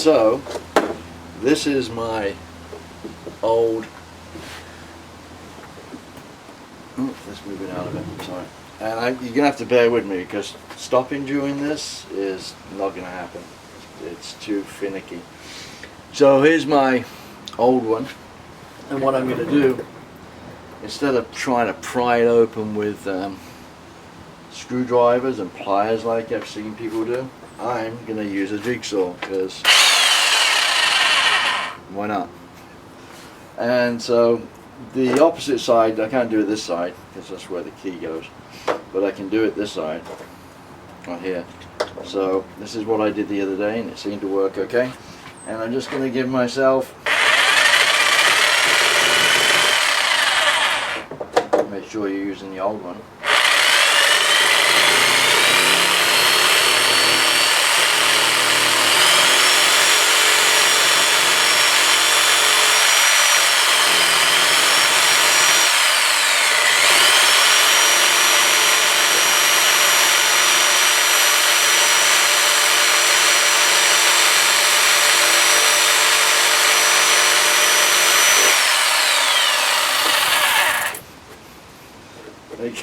So this is my old, let's move it out of it, sorry. And you're gonna have to bear with me because stopping during this is not gonna happen. It's too finicky. So here's my old one, and what I'm gonna do, instead of trying to pry it open with screwdrivers and pliers like I've seen people do, I'm gonna use a jigsaw, because why not? And so the opposite side, I can't do it this side because that's where the key goes, but I can do it this side, right here. So this is what I did the other day and it seemed to work okay. And I'm just going to give myself, make sure you're using the old one.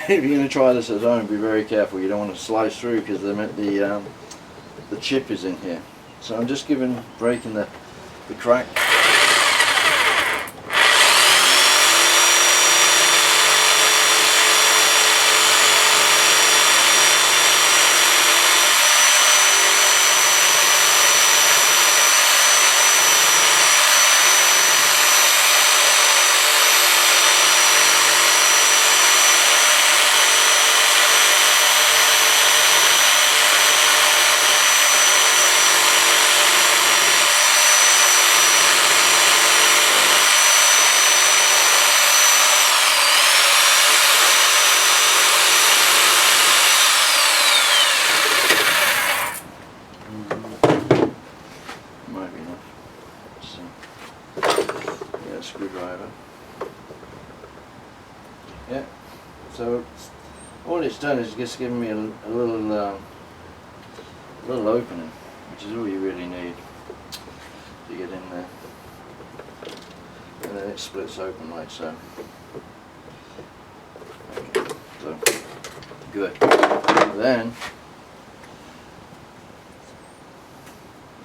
If you're going to try this at home, be very careful. You don't want to slice through because the chip is in here. So I'm just breaking the crack. Screwdriver. Yeah, so all it's done is just given me a little opening, which is all you really need to get in there, and then it splits open like so. Okay, so good. Then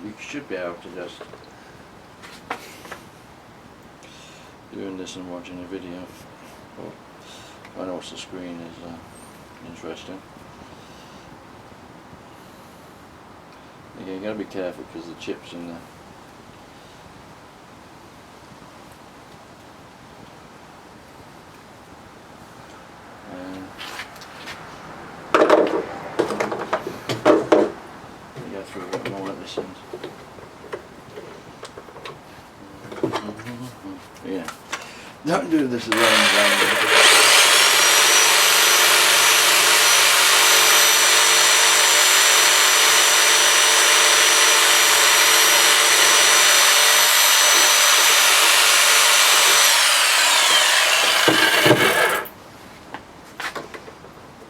you should be able to just, doing this and watching a video. Oh, I know the screen is interesting. Again, you gotta be careful because the chip's in there. And you go through a bit more at this end. Yeah. Don't do this as well.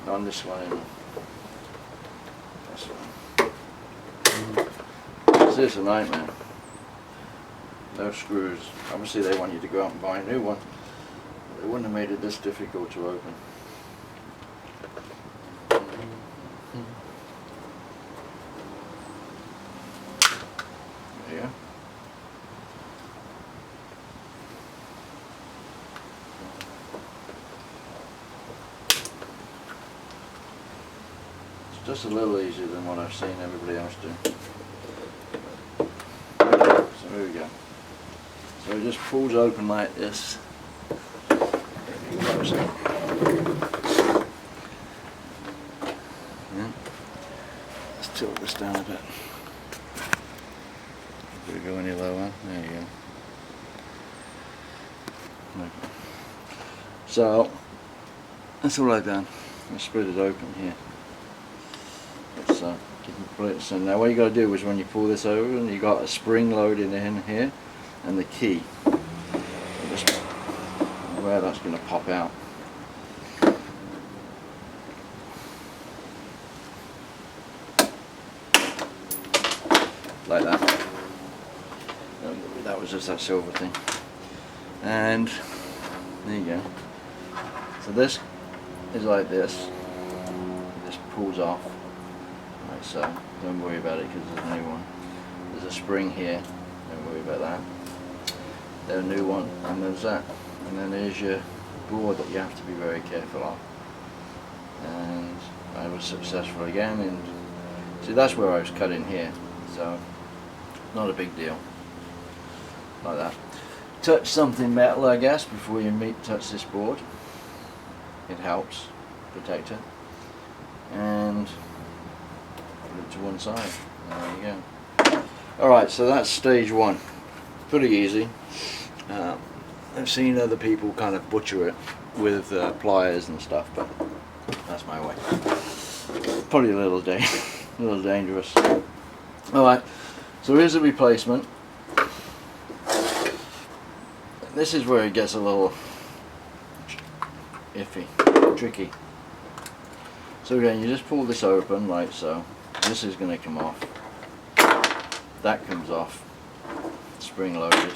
On this one, this one. This is a nightmare. No screws. Obviously they want you to go out and buy a new one. They wouldn't have made it this difficult to open. There you go. It's just a little easier than what I've seen everybody else do. So there we go. So it just pulls open like this. Yeah. Let's tilt this down a bit. Did it go any lower? There you go. Okay. So that's all I've done. I split it open here. It's you can pull it. So now what you got to do is when you pull this over, and you got a spring loaded in here, and the key. Just where that's going to pop out. Like that. was just that silver thing. And there you go. So this is like this. This pulls off. Like so. Don't worry about it because there's a new one. There's a spring here. Don't worry about that. There's a new one, and there's that. And then there's your board that you have to be very careful of. And I was successful again, and see, that's where I was cutting here, so not a big deal. Like that. Touch something metal, I guess, before you touch this board. It helps protect it. And put it to one side. There you go. Alright, so that's stage one. Pretty easy. I've seen other people kind of butcher it with pliers and stuff, but that's my way. Probably a little dangerous. Alright, so here's the replacement. This is where it gets a little iffy, tricky. So again, you just pull this open like so. This is going to come off. That comes off. Spring loaded.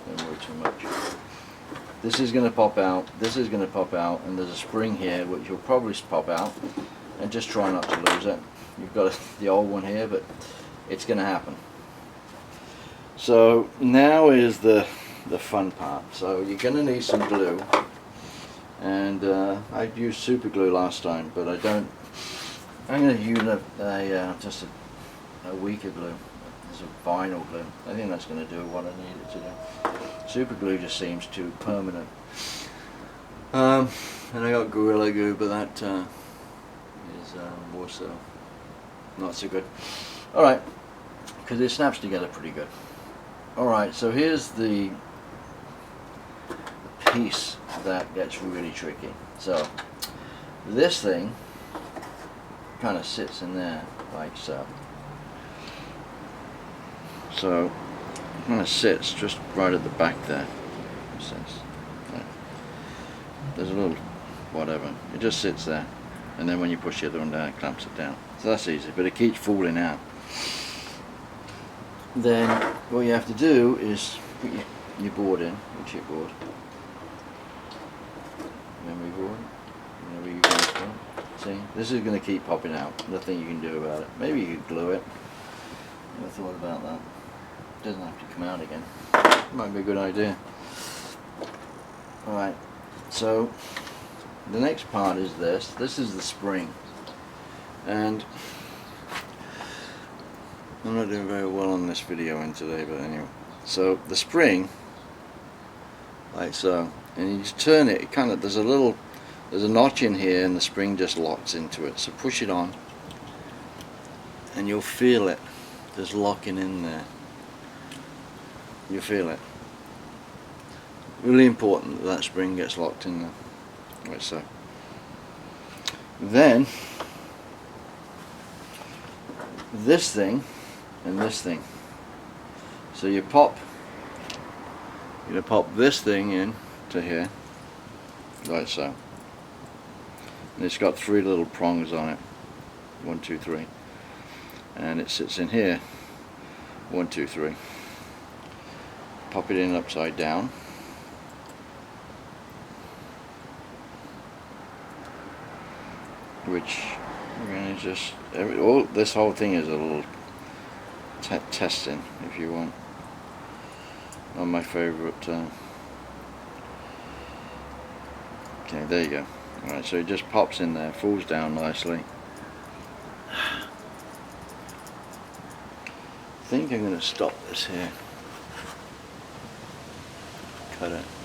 Don't worry too much. This is going to pop out. This is going to pop out, and there's a spring here which will probably pop out. And just try not to lose it. You've got the old one here, but it's going to happen. So now is the fun part. So you're going to need some glue, and I used super glue last time, but I don't. I'm going to use just a weaker glue. It's a vinyl glue. I think that's going to do what I need it to do. Super glue just seems too permanent. And I got Gorilla Glue, but that is more so not so good. Alright, because it snaps together pretty good. Alright, so here's the piece that gets really tricky. So this thing kind of sits in there like so. So it kind of sits just right at the back there. There's a little whatever. It just sits there, and then when you push the other one down, it clamps it down. So that's easy, but it keeps falling out. Then what you have to do is put your board in, your chip board, memory board, whenever you go from. See, this is going to keep popping out. Nothing you can do about it. Maybe you could glue it. Never thought about that. It doesn't have to come out again. Might be a good idea. Alright, so the next part is this. This is the spring. And I'm not doing very well on this video in today, but anyway. So the spring, like so, and you just turn it, it kind of, there's a notch in here, and the spring just locks into it. So push it on, and you'll feel it just locking in there. You feel it. Really important that that spring gets locked in there, like so. Then this thing and this thing. So you pop this thing in to here, like so. And it's got 3 little prongs on it. 1, 2, 3. And it sits in here. 1, 2, 3. Pop it in upside down. Which we're going to just, this whole thing is a little testing, if you want. Not my favourite. Okay, there you go. Alright, so it just pops in there, falls down nicely. I think I'm going to stop this here. Cut it.